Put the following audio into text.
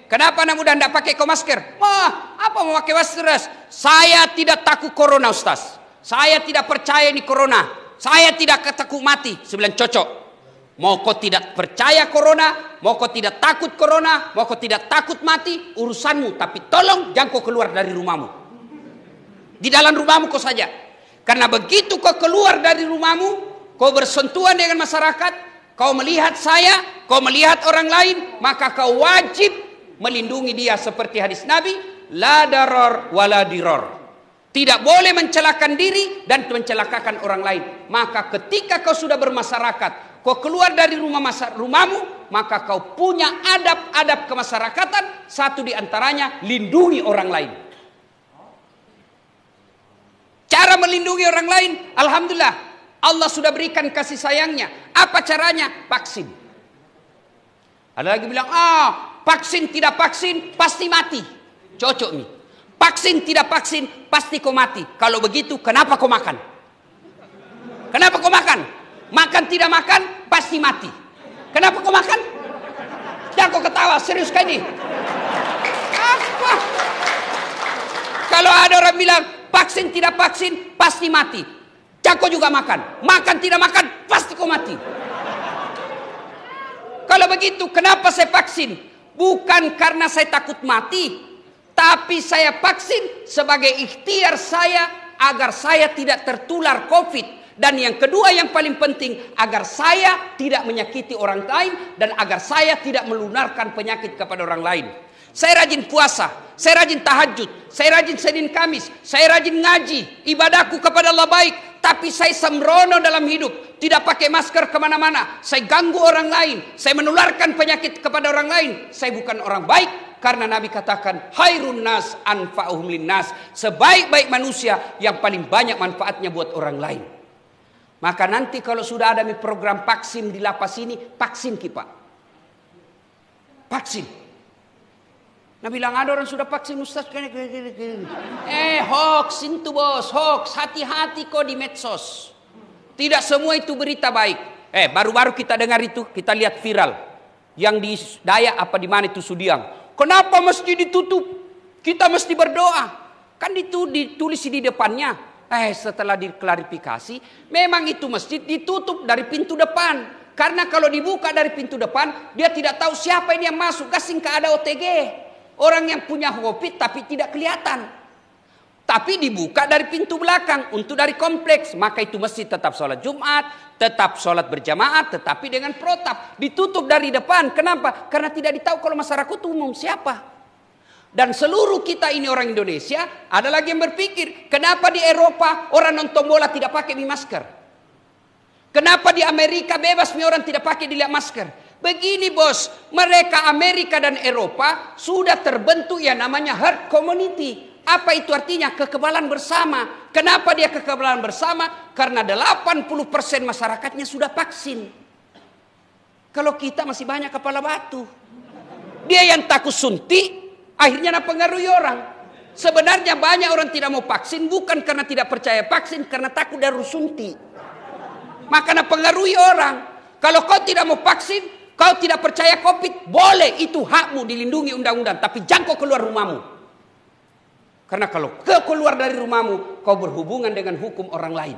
Kenapa anak muda tidak pakai masker? Wah, apa mau pakai masker? Saya tidak takut corona, Ustaz. Saya tidak percaya ini corona. Saya tidak takut mati. Saya bilang cocok. Mau kau tidak percaya corona, mau kau tidak takut corona, mau kau tidak takut mati, urusanmu. Tapi tolong jangan kau keluar dari rumahmu. Di dalam rumahmu kau saja. Karena begitu kau keluar dari rumahmu, kau bersentuhan dengan masyarakat, kau melihat saya, kau melihat orang lain, maka kau wajib melindungi dia seperti hadis Nabi, la darar wala diror. Tidak boleh mencelakakan diri dan mencelakakan orang lain. Maka ketika kau sudah bermasyarakat, kau keluar dari rumahmu, maka kau punya adab-adab kemasyarakatan. Satu di antaranya, lindungi orang lain. Cara melindungi orang lain, alhamdulillah, Allah sudah berikan kasih sayangnya. Apa caranya? Vaksin. Ada lagi bilang, vaksin tidak vaksin pasti mati. Cocok nih. Vaksin tidak vaksin pasti kau mati. Kalau begitu kenapa kau makan? Kenapa kau makan? Makan tidak makan pasti mati. Kenapa kau makan? Jangan kau ketawa, serius kan ini? Apa? Kalau ada orang bilang vaksin tidak vaksin pasti mati, jangan kau juga makan. Makan tidak makan pasti kau mati. Kalau begitu kenapa saya vaksin? Bukan karena saya takut mati, tapi saya vaksin sebagai ikhtiar saya agar saya tidak tertular COVID. Dan yang kedua yang paling penting, agar saya tidak menyakiti orang lain dan agar saya tidak melunarkan penyakit kepada orang lain. Saya rajin puasa, saya rajin tahajud, saya rajin Senin Kamis, saya rajin ngaji, ibadahku kepada Allah baik. Tapi saya sembrono dalam hidup, tidak pakai masker kemana-mana. Saya ganggu orang lain, saya menularkan penyakit kepada orang lain. Saya bukan orang baik. Karena Nabi katakan, khairun nas anfa'uhum linnas. Sebaik-baik manusia yang paling banyak manfaatnya buat orang lain. Maka nanti kalau sudah ada program vaksin di lapas ini, vaksin kita. Vaksin. Nah bilang ada orang sudah vaksin Ustaz. Hoax itu bos, hoax. Hati-hati kok di medsos. Tidak semua itu berita baik. Baru-baru kita dengar itu, kita lihat viral. Yang di Dayak apa di mana itu Sudiang. Kenapa masjid ditutup? Kita mesti berdoa. Kan itu ditulis di depannya. Setelah diklarifikasi, memang itu masjid ditutup dari pintu depan. Karena kalau dibuka dari pintu depan, dia tidak tahu siapa ini yang masuk. Kasing ke ada OTG. Orang yang punya COVID tapi tidak kelihatan. Tapi dibuka dari pintu belakang untuk dari kompleks. Maka itu masjid tetap sholat Jumat, tetap sholat berjamaah, tetapi dengan protap. Ditutup dari depan. Kenapa? Karena tidak ditahu kalau masyarakat umum siapa. Dan seluruh kita ini orang Indonesia, ada lagi yang berpikir, kenapa di Eropa orang nonton bola tidak pakai masker? Kenapa di Amerika bebas orang tidak pakai masker? Begini bos, mereka Amerika dan Eropa sudah terbentuk yang namanya herd community. Apa itu artinya? Kekebalan bersama. Kenapa dia kekebalan bersama? Karena 80% masyarakatnya sudah vaksin. Kalau kita masih banyak kepala batu. Dia yang takut suntik, akhirnya mempengaruhi orang. Sebenarnya banyak orang tidak mau vaksin bukan karena tidak percaya vaksin, karena takut dari suntik. Maka mempengaruhi orang. Kalau kau tidak mau vaksin, kau tidak percaya COVID, boleh, itu hakmu, dilindungi undang-undang. Tapi jangan kau keluar rumahmu. Karena kalau kau keluar dari rumahmu, kau berhubungan dengan hukum orang lain.